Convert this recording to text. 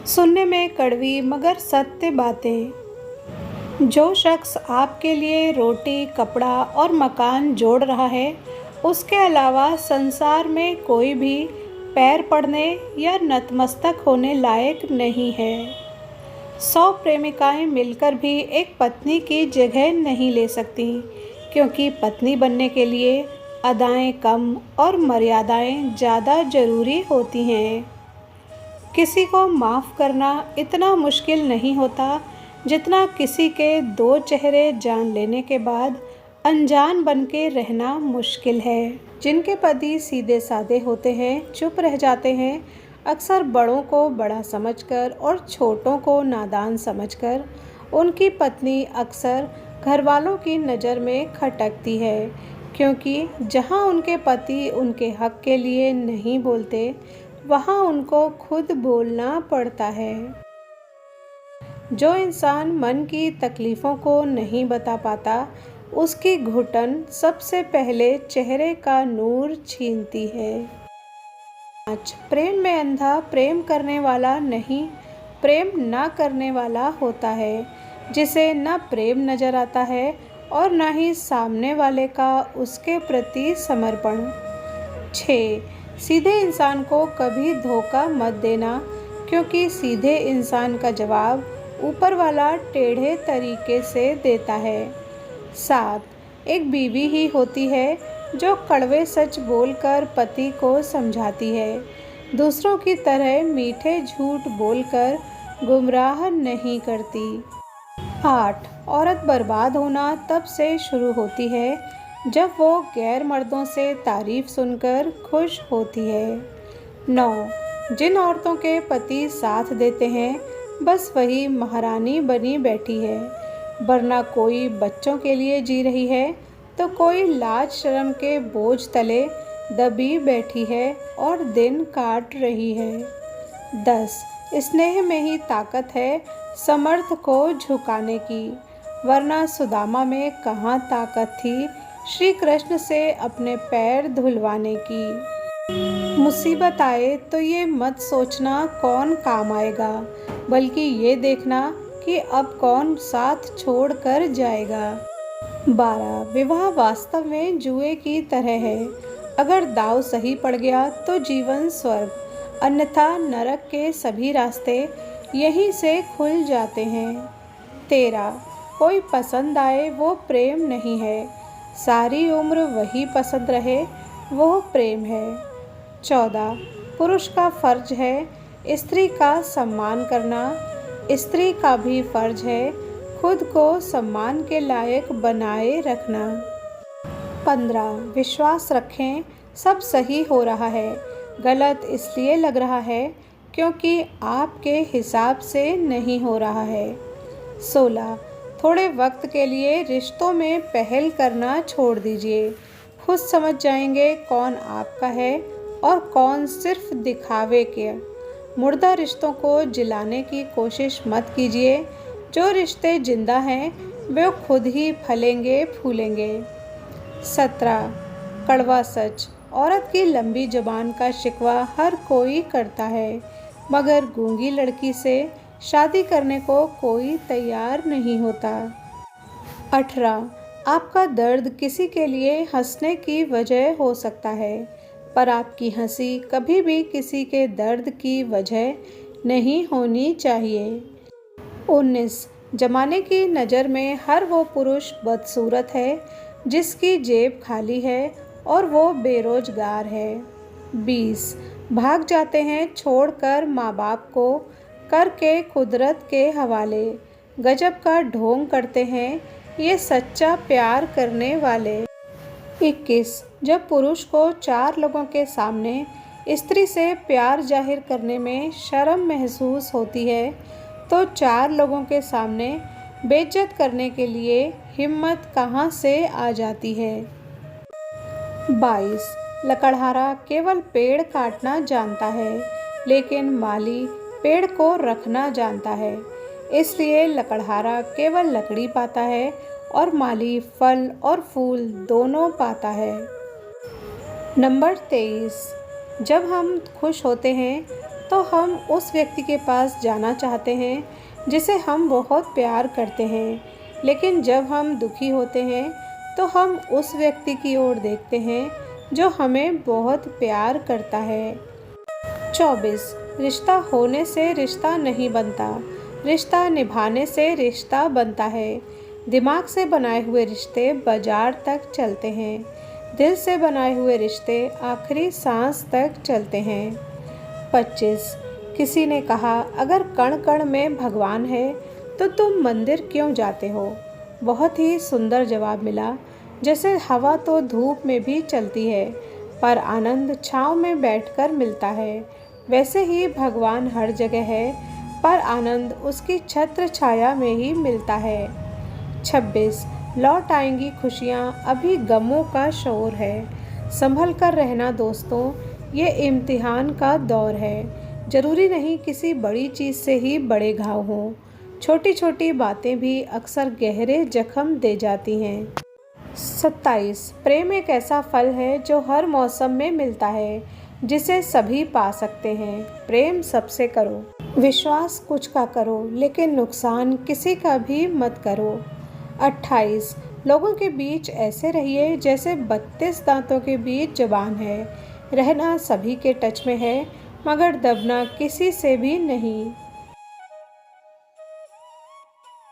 सुनने में कड़वी मगर सत्य बातें। जो शख्स आपके लिए रोटी, कपड़ा और मकान जोड़ रहा है, उसके अलावा संसार में कोई भी पैर पड़ने या नतमस्तक होने लायक नहीं है। 100 प्रेमिकाएं मिलकर भी एक पत्नी की जगह नहीं ले सकती, क्योंकि पत्नी बनने के लिए अदाएं कम और मर्यादाएं ज़्यादा ज़रूरी होती हैं। किसी को माफ़ करना इतना मुश्किल नहीं होता जितना किसी के 2 चेहरे जान लेने के बाद अनजान बन के रहना मुश्किल है। जिनके पति सीधे साधे होते हैं, चुप रह जाते हैं, अक्सर बड़ों को बड़ा समझकर और छोटों को नादान समझकर, उनकी पत्नी अक्सर घरवालों की नज़र में खटकती है, क्योंकि जहाँ उनके पति उनके हक के लिए नहीं बोलते, वहाँ उनको खुद बोलना पड़ता है। जो इंसान मन की तकलीफ़ों को नहीं बता पाता, उसकी घुटन सबसे पहले चेहरे का नूर छीनती है। 5. प्रेम में अंधा प्रेम करने वाला नहीं, प्रेम ना करने वाला होता है, जिसे न प्रेम नज़र आता है और न ही सामने वाले का उसके प्रति समर्पण। 6. सीधे इंसान को कभी धोखा मत देना, क्योंकि सीधे इंसान का जवाब ऊपर वाला टेढ़े तरीके से देता है। 7. एक बीवी ही होती है जो कड़वे सच बोलकर पति को समझाती है, दूसरों की तरह मीठे झूठ बोलकर गुमराह नहीं करती। 8. औरत बर्बाद होना तब से शुरू होती है जब वो गैर मर्दों से तारीफ सुनकर खुश होती है। 9. जिन औरतों के पति साथ देते हैं, बस वही महारानी बनी बैठी है, वरना कोई बच्चों के लिए जी रही है तो कोई लाज शर्म के बोझ तले दबी बैठी है और दिन काट रही है। 10. स्नेह में ही ताकत है समर्थ को झुकाने की, वरना सुदामा में कहाँ ताकत थी श्री कृष्ण से अपने पैर धुलवाने की। मुसीबत आए तो ये मत सोचना कौन काम आएगा, बल्कि ये देखना कि अब कौन साथ छोड़ कर जाएगा। 12. विवाह वास्तव में जुए की तरह है, अगर दाव सही पड़ गया तो जीवन स्वर्ग, अन्यथा नरक के सभी रास्ते यहीं से खुल जाते हैं। 13. कोई पसंद आए वो प्रेम नहीं है, सारी उम्र वही पसंद रहे वो प्रेम है। 14. पुरुष का फर्ज है स्त्री का सम्मान करना, स्त्री का भी फर्ज है खुद को सम्मान के लायक बनाए रखना। 15. विश्वास रखें सब सही हो रहा है, गलत इसलिए लग रहा है क्योंकि आपके हिसाब से नहीं हो रहा है। 16. थोड़े वक्त के लिए रिश्तों में पहल करना छोड़ दीजिए, खुद समझ जाएंगे कौन आपका है और कौन सिर्फ दिखावे के। मुर्दा रिश्तों को जिलाने की कोशिश मत कीजिए, जो रिश्ते जिंदा हैं वे खुद ही फलेंगे फूलेंगे। 17. कड़वा सच, औरत की लंबी ज़बान का शिकवा हर कोई करता है, मगर गूंगी लड़की से शादी करने को कोई तैयार नहीं होता। 18. आपका दर्द किसी के लिए हंसने की वजह हो सकता है, पर आपकी हंसी कभी भी किसी के दर्द की वजह नहीं होनी चाहिए। 19. जमाने की नज़र में हर वो पुरुष बदसूरत है जिसकी जेब खाली है और वो बेरोजगार है। 20. भाग जाते हैं छोड़कर माँ बाप को, करके कुदरत के हवाले, गजब का ढोंग करते हैं ये सच्चा प्यार करने वाले। 21. जब पुरुष को 4 लोगों के सामने स्त्री से प्यार जाहिर करने में शर्म महसूस होती है, तो 4 लोगों के सामने बेइज्जत करने के लिए हिम्मत कहाँ से आ जाती है। 22. लकड़हारा केवल पेड़ काटना जानता है, लेकिन माली पेड़ को रखना जानता है, इसलिए लकड़हारा केवल लकड़ी पाता है और माली फल और फूल दोनों पाता है। नंबर 23. जब हम खुश होते हैं तो हम उस व्यक्ति के पास जाना चाहते हैं जिसे हम बहुत प्यार करते हैं, लेकिन जब हम दुखी होते हैं तो हम उस व्यक्ति की ओर देखते हैं जो हमें बहुत प्यार करता है। 24. रिश्ता होने से रिश्ता नहीं बनता, रिश्ता निभाने से रिश्ता बनता है। दिमाग से बनाए हुए रिश्ते बाजार तक चलते हैं, दिल से बनाए हुए रिश्ते आखिरी सांस तक चलते हैं। 25. किसी ने कहा, अगर कण कण में भगवान है तो तुम मंदिर क्यों जाते हो? बहुत ही सुंदर जवाब मिला। जैसे हवा तो धूप में भी चलती है, पर आनंद छाँव में बैठकर मिलता है, वैसे ही भगवान हर जगह है, पर आनंद उसकी छत्र छाया में ही मिलता है। 26. लौट आएंगी खुशियाँ, अभी गमों का शोर है। संभल कर रहना दोस्तों, ये इम्तिहान का दौर है। ज़रूरी नहीं किसी बड़ी चीज़ से ही बड़े घाव हों, छोटी छोटी बातें भी अक्सर गहरे जख्म दे जाती हैं। 27. प्रेम एक ऐसा फल है जो हर मौसम में मिलता है, जिसे सभी पा सकते हैं। प्रेम सबसे करो, विश्वास कुछ का करो, लेकिन नुकसान किसी का भी मत करो। 28. लोगों के बीच ऐसे रहिए जैसे 32 दांतों के बीच जुबान है। रहना सभी के टच में है, मगर दबना किसी से भी नहीं।